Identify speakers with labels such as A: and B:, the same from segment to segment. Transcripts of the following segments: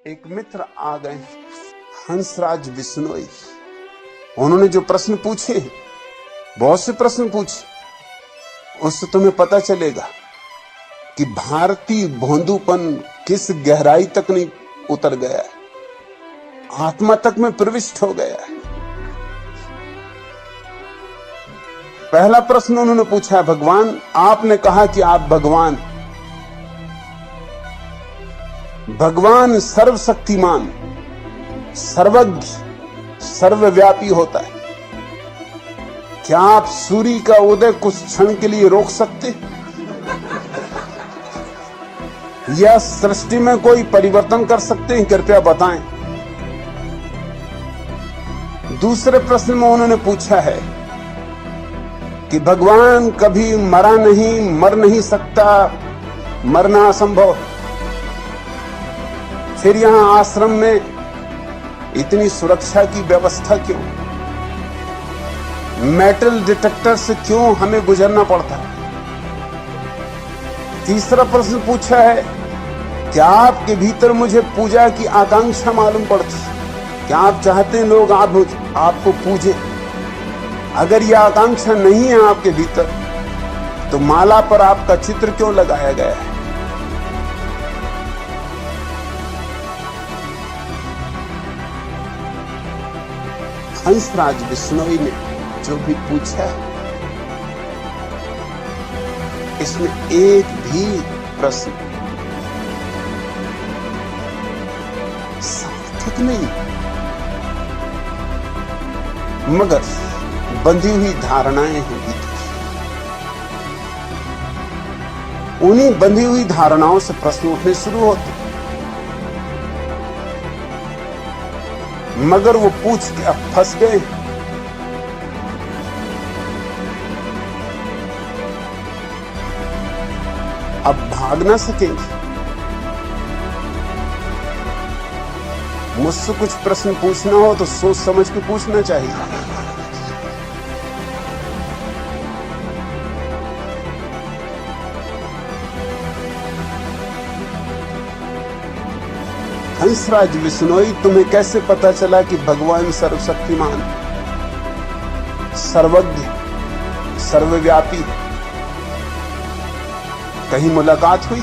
A: एक मित्र आ गए, हंसराज बिश्नोई। उन्होंने जो प्रश्न पूछे, बहुत से प्रश्न पूछे, उससे तुम्हें पता चलेगा कि भारतीय भोंदूपन किस गहराई तक नहीं उतर गया है, आत्मा तक में प्रविष्ट हो गया है। पहला प्रश्न उन्होंने पूछा है, भगवान आपने कहा कि आप भगवान, भगवान सर्वशक्तिमान, सर्वज्ञ, सर्वव्यापी होता है। क्या आप सूर्य का उदय कुछ क्षण के लिए रोक सकते, या सृष्टि में कोई परिवर्तन कर सकते हैं? कृपया बताएं। दूसरे प्रश्न में उन्होंने पूछा है कि भगवान कभी मरा नहीं, मर नहीं सकता, मरना असंभव। फिर यहां आश्रम में इतनी सुरक्षा की व्यवस्था क्यों? मेटल डिटेक्टर से क्यों हमें गुजरना पड़ता है? तीसरा प्रश्न पूछा है, क्या आपके भीतर मुझे पूजा की आकांक्षा मालूम पड़ती? क्या आप चाहते हैं लोग आपको पूजे? अगर यह आकांक्षा नहीं है आपके भीतर, तो माला पर आपका चित्र क्यों लगाया गया है? हंसराज बिश्नोई ने जो भी पूछा, इसमें एक भी प्रश्न सार्थक नहीं, मगर बंधी हुई धारणाएं हैं भीतर। उन्हीं बंधी हुई धारणाओं से प्रश्न उठने शुरू होते, मगर वो पूछ के अब फंस गए। अब भाग ना सकेंगे। मुझसे कुछ प्रश्न पूछना हो तो सोच समझ के पूछना चाहिए। हंसराज बिश्नोई, तुम्हें कैसे पता चला कि भगवान सर्वशक्तिमान, सर्वज्ञ, सर्वव्यापी? कहीं मुलाकात हुई?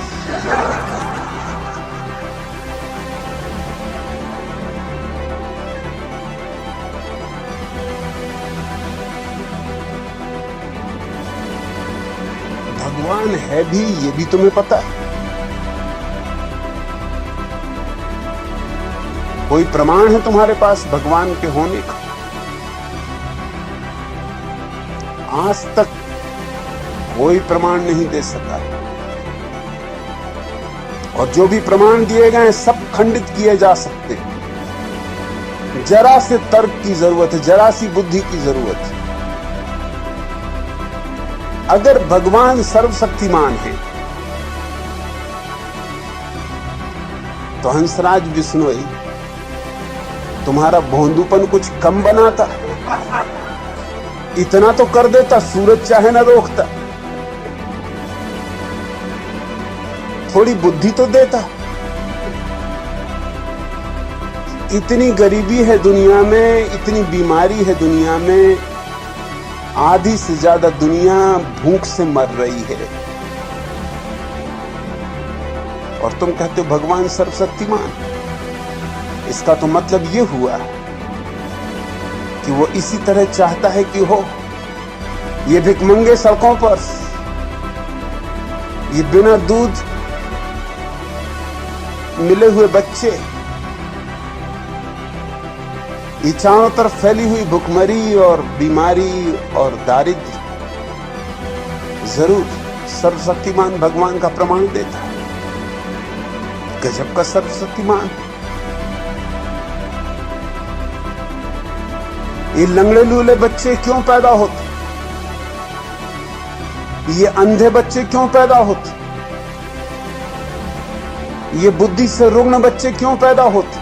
A: भगवान है भी, ये भी तुम्हें पता है? कोई प्रमाण है तुम्हारे पास भगवान के होने का? आज तक कोई प्रमाण नहीं दे सका, और जो भी प्रमाण दिए गए सब खंडित किए जा सकते। जरा से तर्क की जरूरत है, जरा सी बुद्धि की जरूरत है। अगर भगवान सर्वशक्तिमान है, तो हंसराज बिश्नोई, तुम्हारा भोंदूपन कुछ कम बनाता? इतना तो कर देता, सूरज चाहे ना रोकता। थोड़ी बुद्धि तो देता। इतनी गरीबी है दुनिया में, इतनी बीमारी है दुनिया में, आधी से ज्यादा दुनिया भूख से मर रही है, और तुम कहते हो भगवान सर्वशक्तिमान। इसका तो मतलब यह हुआ कि वो इसी तरह चाहता है कि हो। ये भिखमंगे सड़कों पर, ये बिना दूध मिले हुए बच्चे, ये चारों तरफ फैली हुई भुखमरी और बीमारी और दारिद्र्य, जरूर सर्वशक्तिमान भगवान का प्रमाण देता है। गजब का सर्वशक्तिमान। ये लंगड़े लूले बच्चे क्यों पैदा होते? ये अंधे बच्चे क्यों पैदा होते? ये बुद्धि से रुग्ण बच्चे क्यों पैदा होते?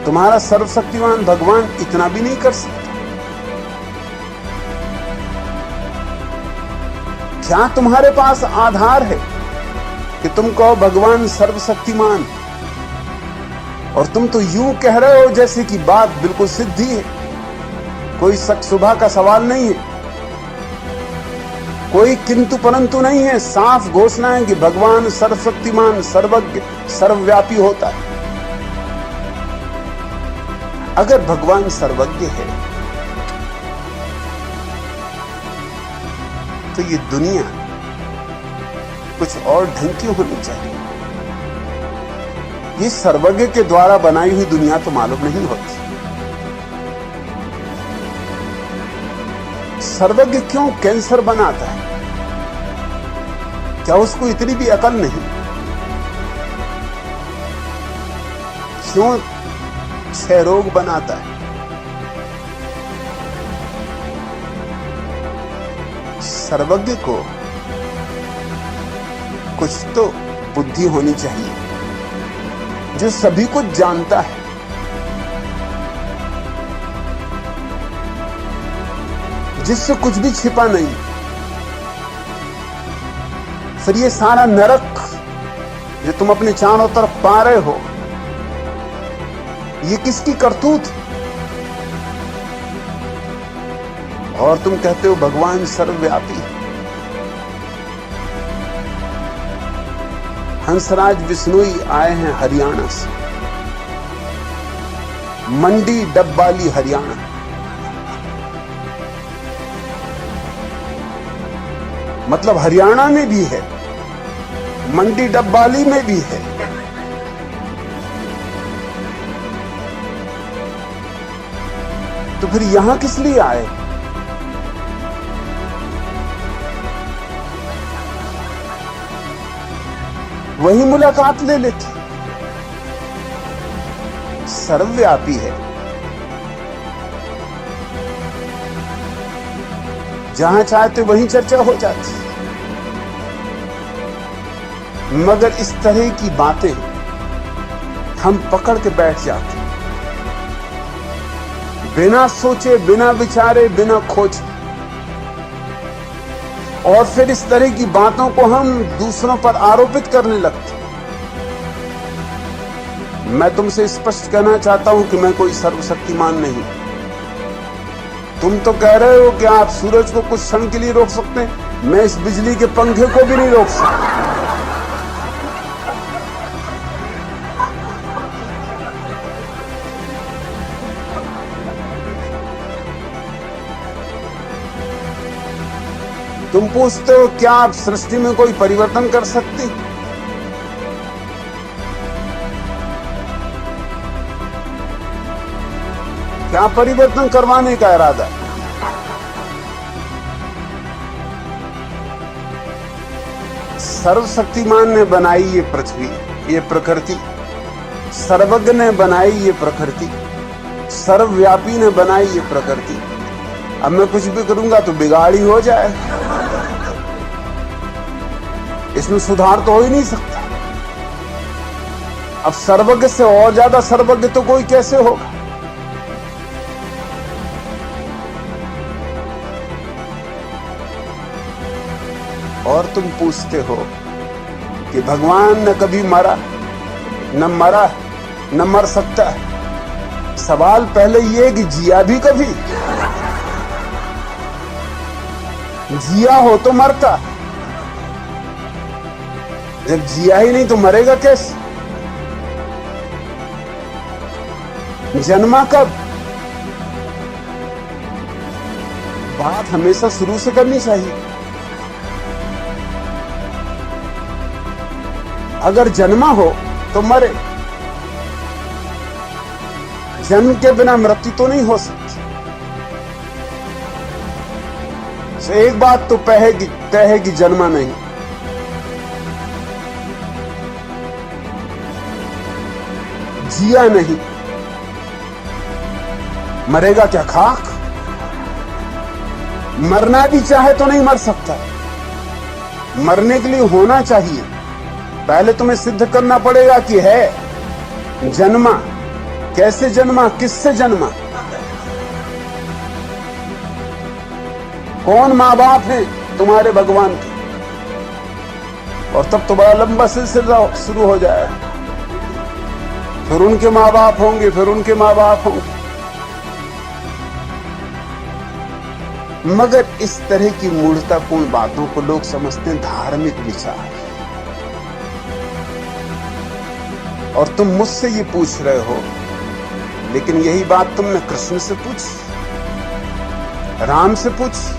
A: तुम्हारा सर्वशक्तिमान भगवान इतना भी नहीं कर सकता? क्या तुम्हारे पास आधार है? कि तुम कहो भगवान सर्वशक्तिमान, और तुम तो यूं कह रहे हो जैसे कि बात बिल्कुल सिद्धि है, कोई शक शुबा का सवाल नहीं है, कोई किंतु परंतु नहीं है। साफ घोषणा है कि भगवान सर्वशक्तिमान, सर्वज्ञ, सर्वव्यापी होता है। अगर भगवान सर्वज्ञ है तो ये दुनिया कुछ और ढंग की होनी चाहिए। ये सर्वज्ञ के द्वारा बनाई हुई दुनिया तो मालूम नहीं होती। सर्वज्ञ क्यों कैंसर बनाता है? क्या उसको इतनी भी अकल नहीं? क्यों क्षय रोग बनाता है? सर्वज्ञ को कुछ तो बुद्धि होनी चाहिए, जो सभी कुछ जानता है। जिससे कुछ भी छिपा नहीं। फिर ये सारा नरक जो तुम अपने चारों तरफ पा रहे हो, ये किसकी करतूत? और तुम कहते हो भगवान सर्वव्यापी। हंसराज बिश्नोई आए हैं हरियाणा से, मंडी डब्बाली हरियाणा। मतलब हरियाणा में भी है, मंडी डब्बाली में भी है। तो फिर यहां किस लिए आए? वही मुलाकात ले लेते। सर्वव्यापी है, जहां चाहते वहीं चर्चा हो जाती। मगर इस तरह की बातें हम पकड़ के बैठ जाते, बिना सोचे, बिना विचारे, बिना खोजे। और फिर इस तरह की बातों को हम दूसरों पर आरोपित करने लगते। मैं तुमसे स्पष्ट कहना चाहता हूं कि मैं कोई सर्वशक्तिमान नहीं। तुम तो कह रहे हो कि आप सूरज को कुछ क्षण के लिए रोक सकते हैं, मैं इस बिजली के पंखे को भी नहीं रोक सकता। तुम पूछते हो क्या आप सृष्टि में कोई परिवर्तन कर सकते? क्या परिवर्तन करवाने का इरादा है? सर्वशक्तिमान ने बनाई ये पृथ्वी, ये प्रकृति। सर्वज्ञ ने बनाई ये प्रकृति, सर्वव्यापी ने बनाई ये प्रकृति। अब मैं कुछ भी करूंगा तो बिगाड़ी हो जाए, इसमें सुधार तो हो ही नहीं सकता। अब सर्वज्ञ से और ज्यादा सर्वज्ञ तो कोई कैसे होगा? और तुम पूछते हो कि भगवान न कभी मरा, न मरा, न मर सकता है। सवाल पहले ये कि जिया भी कभी? जिया हो तो मरता, जब जिया ही नहीं तो मरेगा कैसे? जन्मा कब? बात हमेशा शुरू से करनी चाहिए। अगर जन्मा हो तो मरे, जन्म के बिना मृत्यु तो नहीं हो सकती। तो एक बात तो तय है कि जन्मा नहीं। जिया नहीं, मरेगा क्या खाक? मरना भी चाहे तो नहीं मर सकता। मरने के लिए होना चाहिए। पहले तुम्हें सिद्ध करना पड़ेगा कि है। जन्मा, कैसे जन्मा, किससे जन्मा? कौन मां बाप हैं तुम्हारे भगवान के? और तब तो बड़ा लंबा सिलसिला शुरू हो जाएगा। फिर उनके माँ बाप होंगे, फिर उनके माँ बाप होंगे। मगर इस तरह की मूढ़तापूर्ण बातों को लोग समझते हैं धार्मिक विचार। और तुम मुझसे ये पूछ रहे हो, लेकिन यही बात तुमने कृष्ण से पूछी, राम से पूछी,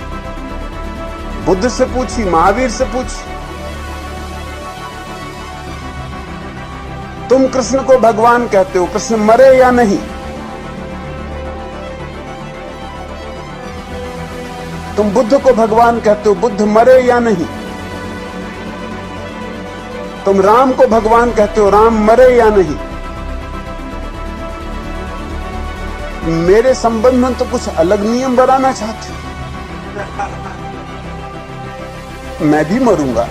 A: बुद्ध से पूछी, महावीर से पूछी। तुम कृष्ण को भगवान कहते हो, कृष्ण मरे या नहीं? तुम बुद्ध को भगवान कहते हो, बुद्ध मरे या नहीं? तुम राम को भगवान कहते हो, राम मरे या नहीं? मेरे संबंध में तो कुछ अलग नियम बनाना चाहते हो। मैं भी मरूंगा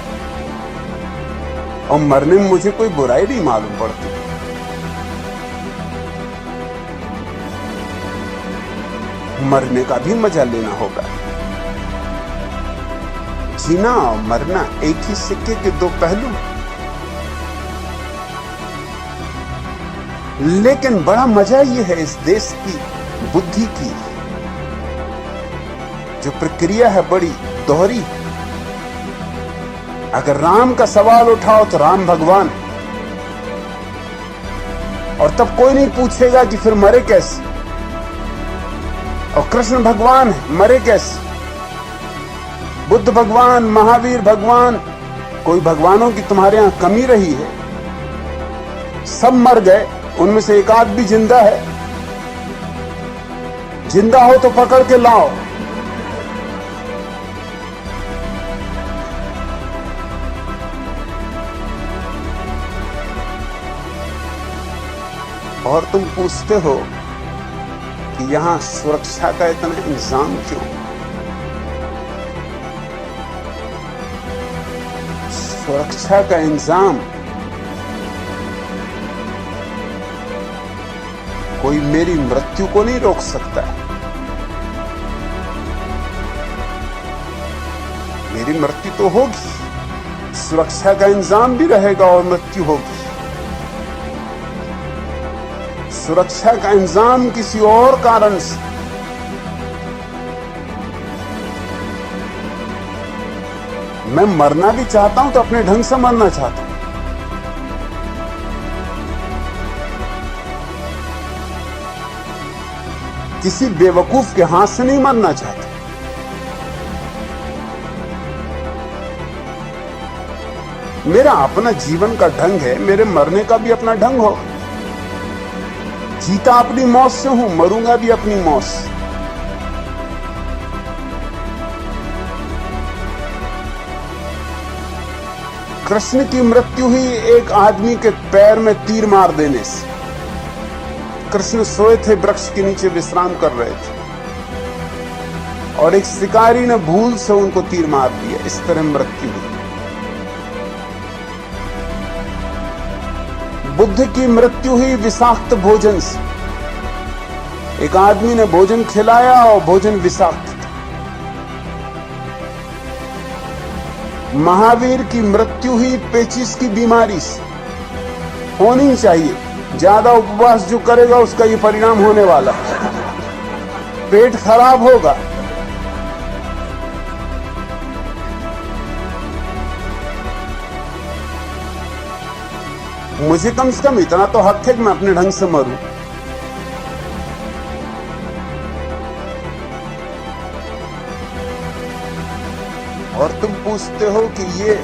A: और मरने में मुझे कोई बुराई नहीं मालूम पड़ती। मरने का भी मजा लेना होगा। जीना और मरना एक ही सिक्के के दो पहलू। लेकिन बड़ा मजा यह है इस देश की बुद्धि की, जो प्रक्रिया है बड़ी दोहरी। अगर राम का सवाल उठाओ तो राम भगवान, और तब कोई नहीं पूछेगा कि फिर मरे कैसे। और कृष्ण भगवान है, मरे कैसे? बुद्ध भगवान, महावीर भगवान, कोई भगवानों की तुम्हारे यहां कमी रही है? सब मर गए, उनमें से एक आध भी जिंदा है। जिंदा हो तो पकड़ के लाओ। और तुम पूछते हो कि यहां सुरक्षा का इतना इंतजाम क्यों? सुरक्षा का इंतजाम कोई मेरी मृत्यु को नहीं रोक सकता। मेरी मृत्यु तो होगी, सुरक्षा का इंतजाम भी रहेगा और मृत्यु होगी। सुरक्षा का इंतजाम किसी और कारण से, मैं मरना भी चाहता हूं तो अपने ढंग से मरना चाहता हूं। किसी बेवकूफ के हाथ से नहीं मरना चाहता। मेरा अपना जीवन का ढंग है, मेरे मरने का भी अपना ढंग हो। जीता अपनी मौत से हूं, मरूंगा भी अपनी मौत से। कृष्ण की मृत्यु हुई एक आदमी के पैर में तीर मार देने से। कृष्ण सोए थे, वृक्ष के नीचे विश्राम कर रहे थे, और एक शिकारी ने भूल से उनको तीर मार दिया। इस तरह मृत्यु हुई। बुद्ध की मृत्यु हुई विषाक्त भोजन से। एक आदमी ने भोजन खिलाया और भोजन विषाक्त था। महावीर की मृत्यु हुई पेचिश की बीमारी से। होनी चाहिए, ज्यादा उपवास जो करेगा उसका ये परिणाम होने वाला, पेट खराब होगा। मुझे कम से कम इतना तो हक है कि मैं अपने ढंग से मरूं। और तुम पूछते हो कि ये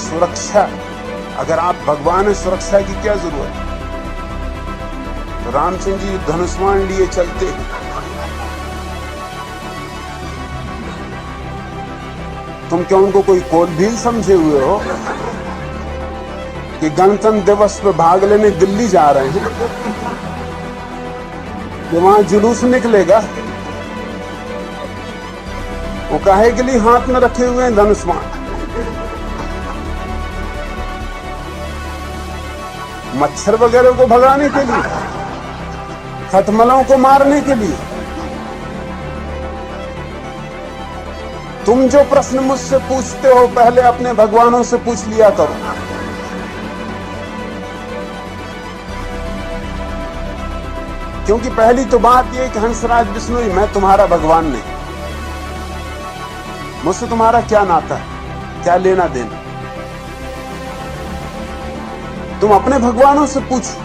A: सुरक्षा, अगर आप भगवान है, सुरक्षा की क्या जरूरत है? तो रामचंद्र जी धनुष्मान लिए चलते हैं। तुम क्या उनको कोई कोलभील समझे हुए हो कि गणतंत्र दिवस पे भाग लेने दिल्ली जा रहे हैं, कि वहां जुलूस निकलेगा? वो काहे के लिए हाथ में रखे हुए हैं धनुष्मान? मच्छर वगैरह को भगाने के लिए, खटमलों को मारने के लिए। तुम जो प्रश्न मुझसे पूछते हो पहले अपने भगवानों से पूछ लिया करो। क्योंकि पहली तो बात यह कि हंसराज बिश्नोई, मैं तुम्हारा भगवान नहीं। मुझसे तुम्हारा क्या नाता है, क्या लेना देना? तुम अपने भगवानों से पूछो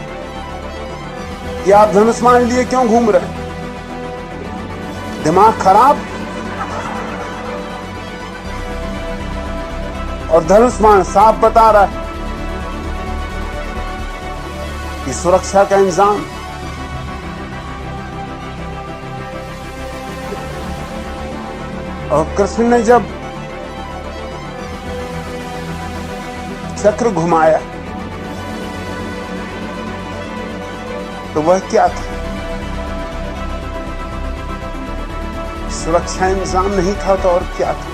A: कि आप धनुष्मान लिए क्यों घूम रहे हैं? दिमाग खराब? और धनुष्मान साफ बता रहा है कि सुरक्षा का इंतजाम। और कृष्ण ने जब चक्र घुमाया तो वह क्या था? सुरक्षा इंतजाम नहीं था तो और क्या था?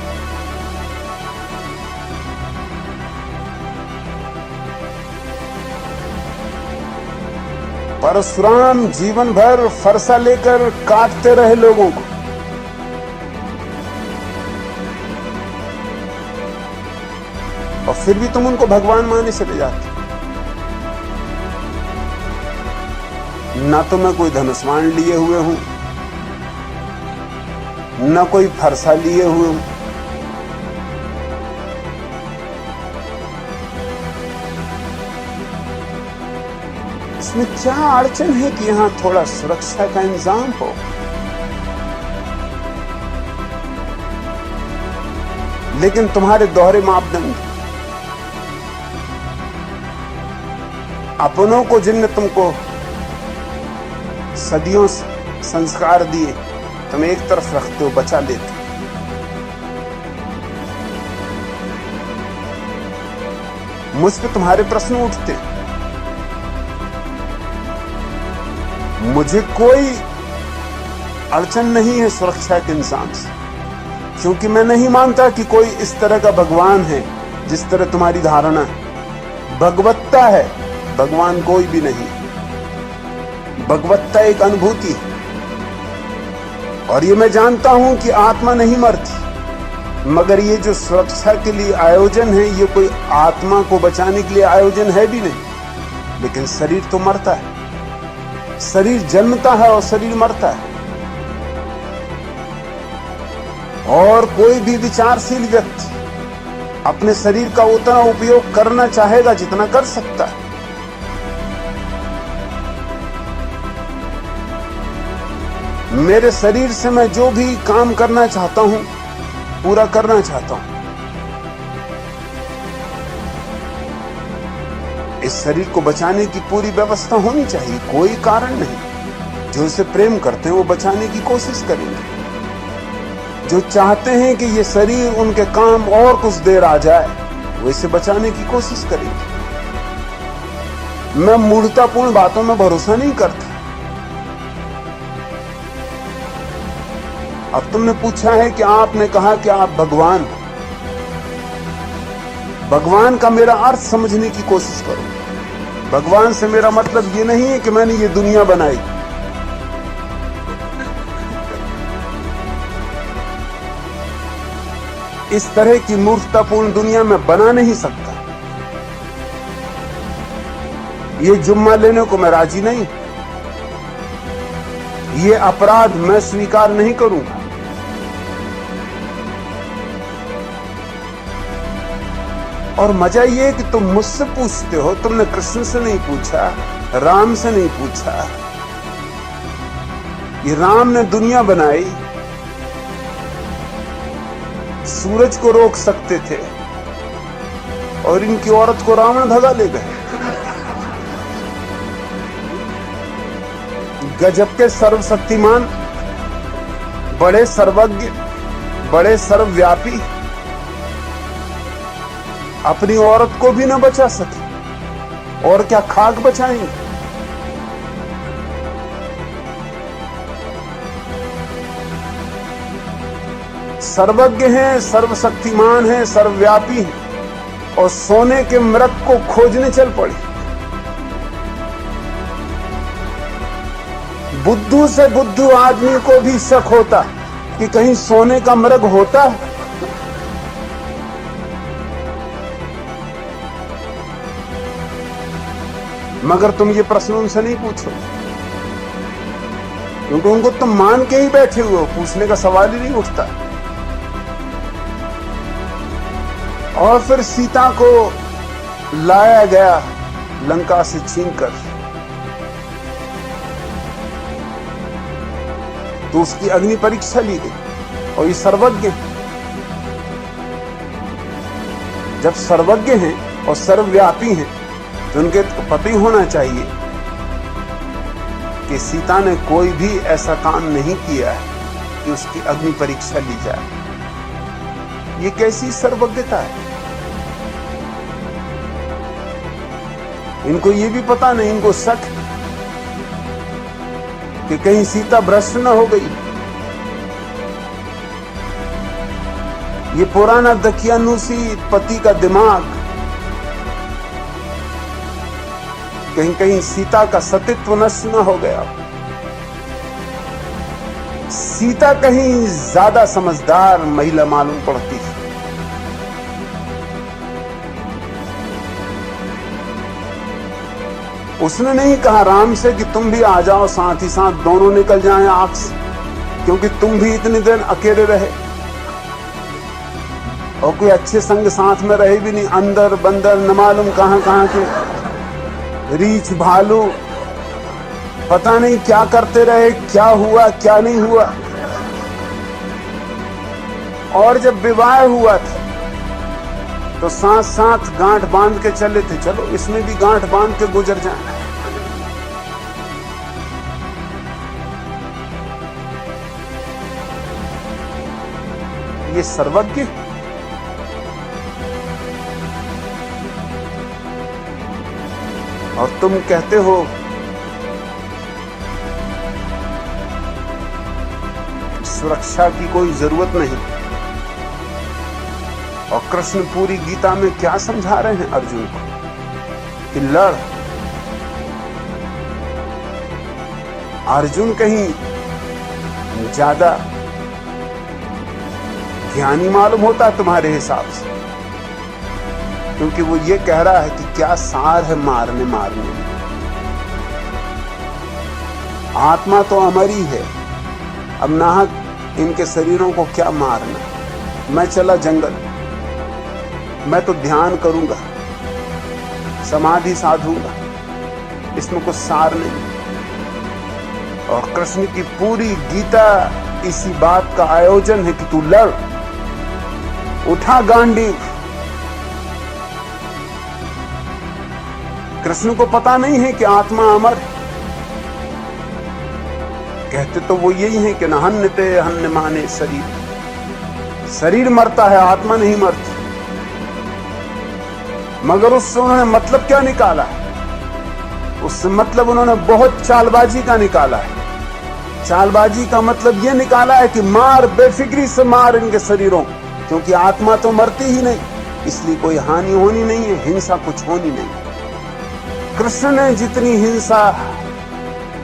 A: परशुराम जीवन भर फरसा लेकर काटते रहे लोगों को। और फिर भी तुम उनको भगवान माने चले जाते। ना तो मैं कोई धनुष्मान लिए हुए हूं, ना कोई फरसा लिए हुए हूं। इसमें क्या अड़चन है कि यहां थोड़ा सुरक्षा का इंतजाम हो? लेकिन तुम्हारे दोहरे मापदंड, अपनों को जिनने तुमको सदियों से संस्कार दिए, तुम एक तरफ रखते हो, बचा लेते। मुझ पे तुम्हारे प्रश्न उठते। मुझे कोई अड़चन नहीं है सुरक्षा के इंतजाम से, क्योंकि मैं नहीं मानता कि कोई इस तरह का भगवान है जिस तरह तुम्हारी धारणा है। भगवत्ता है, भगवान कोई भी नहीं। भगवत्ता एक अनुभूति है। और ये मैं जानता हूं कि आत्मा नहीं मरती, मगर ये जो सुरक्षा के लिए आयोजन है, ये कोई आत्मा को बचाने के लिए आयोजन है भी नहीं। लेकिन शरीर तो मरता है, शरीर जन्मता है और शरीर मरता है। और कोई भी विचारशील व्यक्ति अपने शरीर का उतना उपयोग करना चाहेगा जितना कर सकता है। मेरे शरीर से मैं जो भी काम करना चाहता हूं, पूरा करना चाहता हूं। इस शरीर को बचाने की पूरी व्यवस्था होनी चाहिए, कोई कारण नहीं। जो इसे प्रेम करते हैं वो बचाने की कोशिश करेंगे। जो चाहते हैं कि ये शरीर उनके काम और कुछ देर आ जाए, वो इसे बचाने की कोशिश करेंगे। मैं मूढ़तापूर्ण बातों में भरोसा नहीं करता। अब तुमने पूछा है कि आपने कहा कि आप भगवान। भगवान का मेरा अर्थ समझने की कोशिश करो। भगवान से मेरा मतलब ये नहीं है कि मैंने ये दुनिया बनाई। इस तरह की मूर्खतापूर्ण दुनिया में बना नहीं सकता। ये जुम्मा लेने को मैं राजी नहीं। ये अपराध मैं स्वीकार नहीं करूंगा। और मजा ये है कि तुम मुझसे पूछते हो, तुमने कृष्ण से नहीं पूछा, राम से नहीं पूछा। ये राम ने दुनिया बनाई, सूरज को रोक सकते थे और इनकी औरत को रावण भगा ले गए। गजब के सर्वशक्तिमान, बड़े सर्वज्ञ, बड़े सर्वव्यापी, अपनी औरत को भी न बचा सके और क्या खाक बचाएंगे। सर्वज्ञ हैं, सर्वशक्तिमान हैं, सर्वव्यापी हैं और सोने के मृग को खोजने चल पड़े। बुद्धू से बुद्धू आदमी को भी शक होता कि कहीं सोने का मृग होता है। मगर तुम ये प्रश्न उनसे नहीं पूछो, क्योंकि उनको तुम मान के ही बैठे हुए हो, पूछने का सवाल ही नहीं उठता। और फिर सीता को लाया गया लंका से छीनकर, तो उसकी अग्नि परीक्षा ली गई। और ये सर्वज्ञ हैं। जब सर्वज्ञ हैं और सर्वव्यापी हैं तो उनके पता ही होना चाहिए कि सीता ने कोई भी ऐसा काम नहीं किया है कि उसकी अग्नि परीक्षा ली जाए। ये कैसी सर्वज्ञता है? इनको ये भी पता नहीं, इनको शक कि कहीं सीता भ्रष्ट न हो गई। ये पुराना दकियानुसी पति का दिमाग कहीं कहीं सीता का सतीत्व नष्ट न हो गया। सीता कहीं ज्यादा समझदार महिला मालूम पड़ती है। उसने नहीं कहा राम से कि तुम भी आ जाओ, साथ ही साथ दोनों निकल जाएं आग से, क्योंकि तुम भी इतने दिन अकेले रहे और कोई अच्छे संग साथ में रहे भी नहीं। अंदर बंदर न मालूम कहां कहां के रीछ भालू, पता नहीं क्या करते रहे, क्या हुआ क्या नहीं हुआ। और जब विवाह हुआ था तो साथ साथ गांठ बांध के चले थे, चलो इसमें भी गांठ बांध के गुजर जाए। ये सर्वज्ञ। और तुम कहते हो सुरक्षा की कोई जरूरत नहीं। और कृष्ण पूरी गीता में क्या समझा रहे हैं अर्जुन को कि लड़। अर्जुन कहीं ज्यादा ज्ञानी मालूम होता है तुम्हारे हिसाब से, क्योंकि वो ये कह रहा है कि क्या सार है मारने मारने में। आत्मा तो अमर ही है, अब नाहक इनके शरीरों को क्या मारना। मैं चला जंगल, मैं तो ध्यान करूंगा, समाधि साधूंगा, इसमें कुछ सार नहीं। और कृष्ण की पूरी गीता इसी बात का आयोजन है कि तू लड़, उठा गांडीव। कृष्ण को पता नहीं है कि आत्मा अमर। कहते तो वो यही है कि न हन्यते हन्य माने शरीर, शरीर मरता है आत्मा नहीं मरती। मगर उससे उन्होंने मतलब क्या निकाला है? उससे मतलब उन्होंने बहुत चालबाजी का निकाला है। चालबाजी का मतलब यह निकाला है कि मार, बेफिक्री से मार इनके शरीरों, क्योंकि आत्मा तो मरती ही नहीं, इसलिए कोई हानि होनी नहीं है, हिंसा कुछ होनी नहीं। कृष्ण ने जितनी हिंसा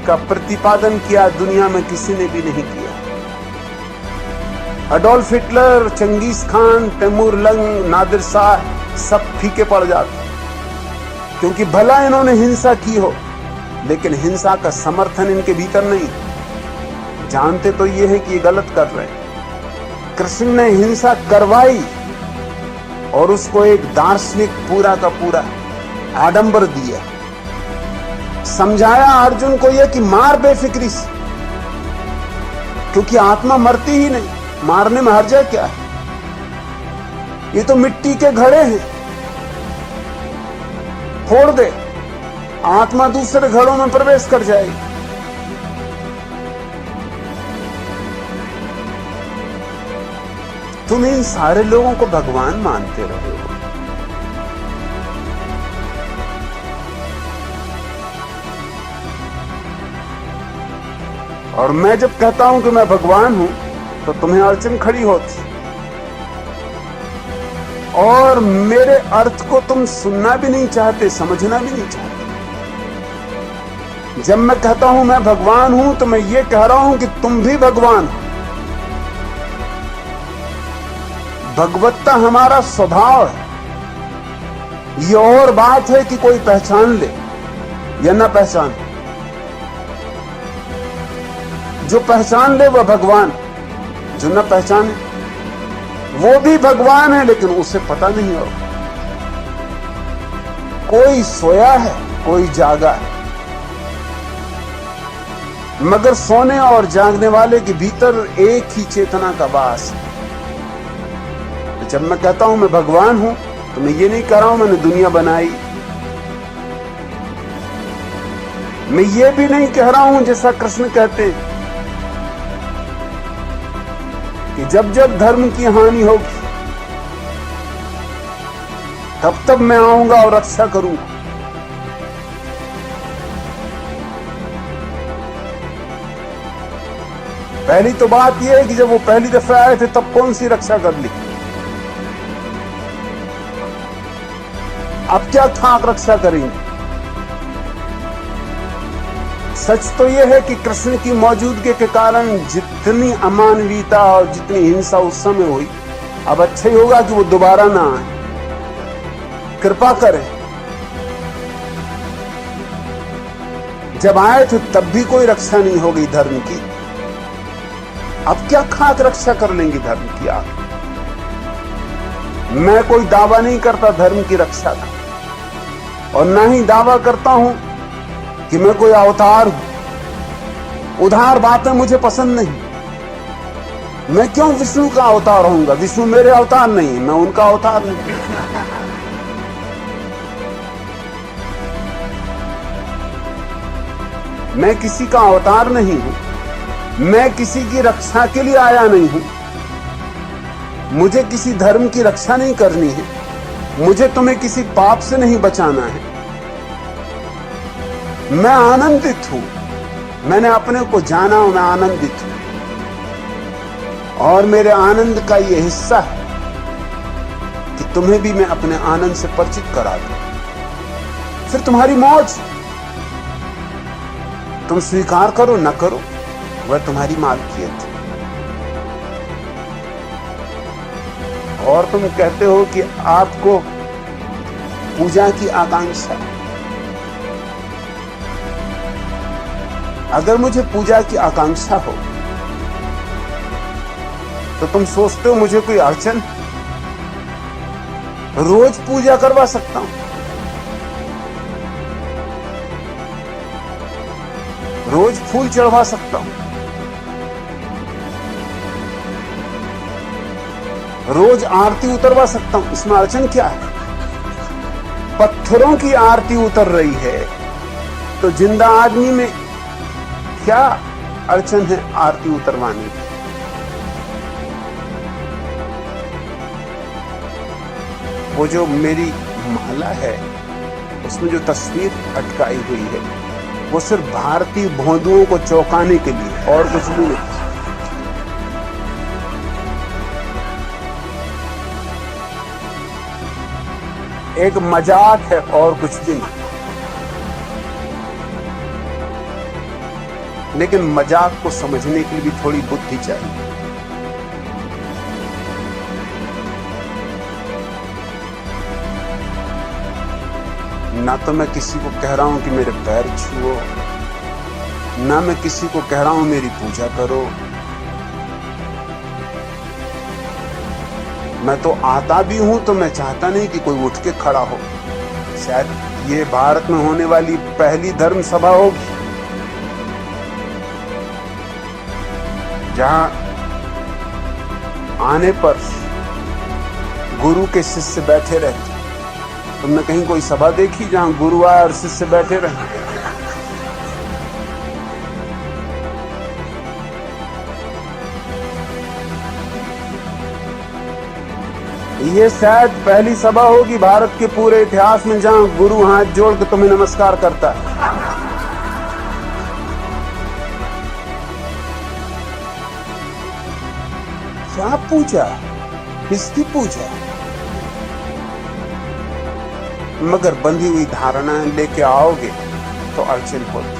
A: का प्रतिपादन किया दुनिया में किसी ने भी नहीं किया। Adolf Hitler, Genghis Khan, Timur Lang, Nadir Shah सब फीके पड़ जाते, क्योंकि भला इन्होंने हिंसा की हो लेकिन हिंसा का समर्थन इनके भीतर नहीं। जानते तो ये है कि ये गलत कर रहे हैं। कृष्ण ने हिंसा करवाई और उसको एक दार्शनिक पूरा का पूरा आडंबर दिया। समझाया अर्जुन को यह कि मार बेफिक्री से, क्योंकि आत्मा मरती ही नहीं, मारने में हर्जा क्या है? ये तो मिट्टी के घड़े हैं, फोड़ दे, आत्मा दूसरे घड़ों में प्रवेश कर जाएगी। तुम इन सारे लोगों को भगवान मानते रहे हो। और मैं जब कहता हूं कि मैं भगवान हूं तो तुम्हें अड़चन खड़ी होती, और मेरे अर्थ को तुम सुनना भी नहीं चाहते, समझना भी नहीं चाहते। जब मैं कहता हूं मैं भगवान हूं तो मैं ये कह रहा हूं कि तुम भी भगवान हो। भगवत्ता हमारा स्वभाव है। ये और बात है कि कोई पहचान ले, या न पहचान? जो पहचान ले वह भगवान, जो न पहचाने वो भी भगवान है, लेकिन उसे पता नहीं होगा। कोई सोया है, कोई जागा है, मगर सोने और जागने वाले के भीतर एक ही चेतना का वास है। जब मैं कहता हूं मैं भगवान हूं, तो मैं ये नहीं कह रहा हूं मैंने दुनिया बनाई। मैं ये भी नहीं कह रहा हूं जैसा कृष्ण कहते हैं कि जब जब धर्म की हानि होगी तब तब मैं आऊंगा और रक्षा करूंगा। पहली तो बात यह है कि जब वो पहली दफा आए थे तब कौन सी रक्षा कर ली? अब क्या खाक रक्षा करेंगे? सच तो यह है कि कृष्ण की मौजूदगी के कारण जितनी अमानवीयता और जितनी हिंसा उस समय हुई, अब अच्छा ही होगा कि वो दोबारा ना आए। कृपा करें। जब आए थे तब भी कोई रक्षा नहीं हो गई धर्म की, अब क्या खाक रक्षा कर लेंगे धर्म की आप? मैं कोई दावा नहीं करता धर्म की रक्षा का, और ना ही दावा करता हूं कि मैं कोई अवतार हूं। उधार बातें मुझे पसंद नहीं। मैं क्यों विष्णु का अवतार होऊंगा? विष्णु मेरे अवतार नहीं, मैं उनका अवतार नहीं। मैं किसी का अवतार नहीं हूं, मैं किसी की रक्षा के लिए आया नहीं हूं। मुझे किसी धर्म की रक्षा नहीं करनी है, मुझे तुम्हें किसी पाप से नहीं बचाना है। मैं आनंदित हूं, मैंने अपने को जाना, मैं आनंदित हूं, और मेरे आनंद का यह हिस्सा है कि तुम्हें भी मैं अपने आनंद से परिचित करा दूं। फिर तुम्हारी मौज, तुम स्वीकार करो न करो, वह तुम्हारी मालकियत है। और तुम कहते हो कि आपको पूजा की आकांक्षा है। अगर मुझे पूजा की आकांक्षा हो तो तुम सोचते हो मुझे कोई अड़चन? रोज पूजा करवा सकता हूं, रोज फूल चढ़वा सकता हूं, रोज आरती उतरवा सकता हूं। इसमें अड़चन क्या है? पत्थरों की आरती उतर रही है तो जिंदा आदमी में क्या अड़चन है आरती उतरवाने की? वो जो मेरी माला है उसमें जो तस्वीर अटकाई हुई है वो सिर्फ भारतीय भोंदुओं को चौंकाने के लिए, और कुछ भी नहीं। एक मजाक है और कुछ भी नहीं। लेकिन मजाक को समझने के लिए भी थोड़ी बुद्धि चाहिए। ना तो मैं किसी को कह रहा हूं कि मेरे पैर छुओ, ना मैं किसी को कह रहा हूं मेरी पूजा करो। मैं तो आता भी हूं तो मैं चाहता नहीं कि कोई उठ के खड़ा हो। शायद ये भारत में होने वाली पहली धर्म सभा होगी जहां आने पर गुरु के शिष्य बैठे रहते। तुमने कहीं कोई सभा देखी जहां गुरु आए और शिष्य बैठे रहे? ये शायद पहली सभा होगी भारत के पूरे इतिहास में जहां गुरु हाथ जोड़ के तुम्हें नमस्कार करता है। क्या पूजा? किसकी पूजा? मगर बंधी हुई धारणाएं लेके आओगे तो अड़चन होती,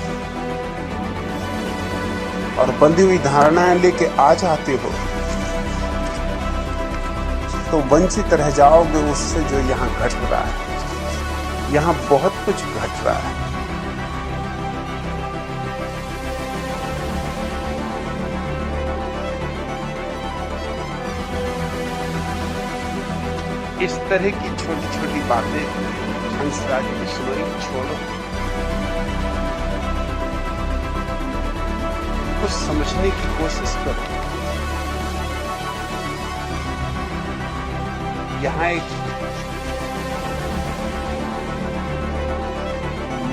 A: और बंधी हुई धारणाएं लेके आ जाते हो तो वंचित रह जाओगे उससे जो यहां घट रहा है। यहां बहुत कुछ घट रहा है। इस तरह की छोटी छोटी बातें हंसराज बिश्नोई छोड़ो, कुछ समझने की कोशिश करो। यहां एक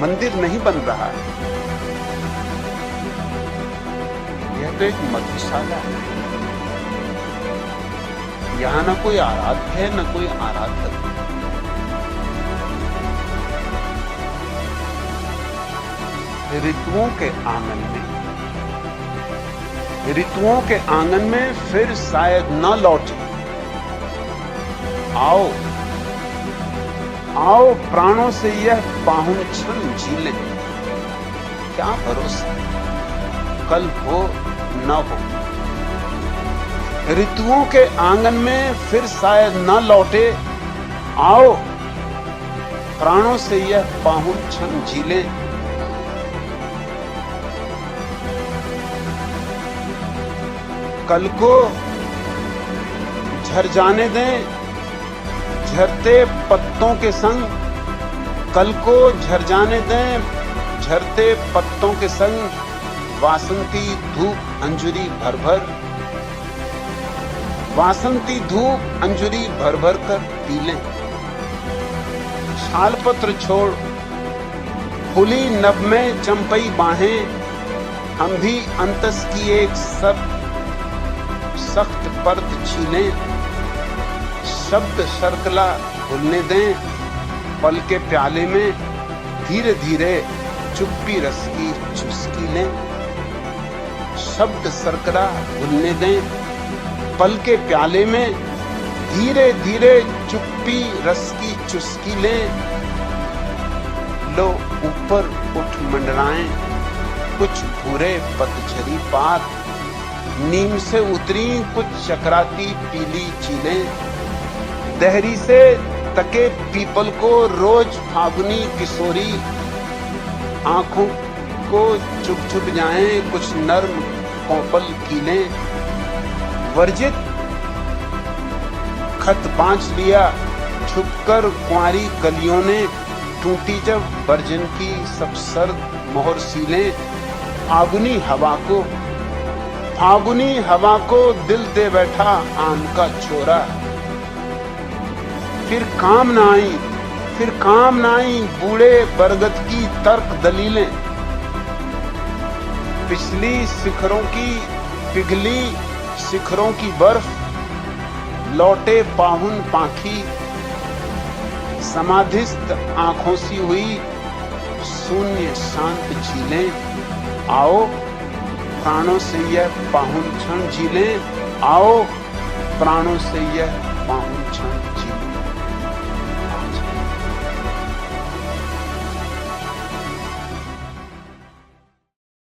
A: मंदिर नहीं बन रहा है, यह तो एक मधुशाला है। यहां न कोई आराध्य है न कोई आराधक। ऋतुओं के आंगन में फिर शायद न लौटे। आओ आओ प्राणों से यह पाहुन क्षण झीलें। क्या भरोसा कल हो न हो। ऋतुओं के आंगन में फिर शायद न लौटे। आओ प्राणों से यह पाहुन क्षण झीलें। कल को झर जाने दें झरते पत्तों के संग। कल को झर जाने दें झरते पत्तों के संग। वासंती धूप अंजुरी भर भर। वासंती धूप अंजुरी भर भर कर पी लें। छालपत्र छोड़ खुली नभ में चंपई बाहें। हम भी अंतस की एक सख्त परत छीलें। शब्द शर्कला भूलने दें पल के प्याले में। धीरे धीरे चुप्पी रस की चुस्की लें। शब्द शर्कला भूलने दें पल के प्याले में। धीरे धीरे चुप्पी रस की चुस्की लें। लो ऊपर उठ मंडराएं कुछ भूरे पतझरी पात। नीम से उतरी कुछ चकराती पीली चीलें। दहरी से तके पीपल को रोज फागुनी किशोरी। आंखों को चुप चुप जाएं कुछ नर्म कोपल कीलें। वर्जित खत बांच लिया छुपकर कुंवारी कलियों ने। टूटी जब वर्जन की सब सर्द मोहर सीलें। फागुनी हवा को दिल दे बैठा आम का छोरा। फिर काम ना आई बूढ़े बरगद की तर्क दलीलें। पिछली शिखरों की पिघली शिखरों की बर्फ। लौटे पाहुन पाखी समाधिस्थ आंखों सी हुई शून्य शांत झीलें। आओ प्राणों से यह पाहुन क्षण झीलें। आओ प्राणों से यह पाहुन क्षण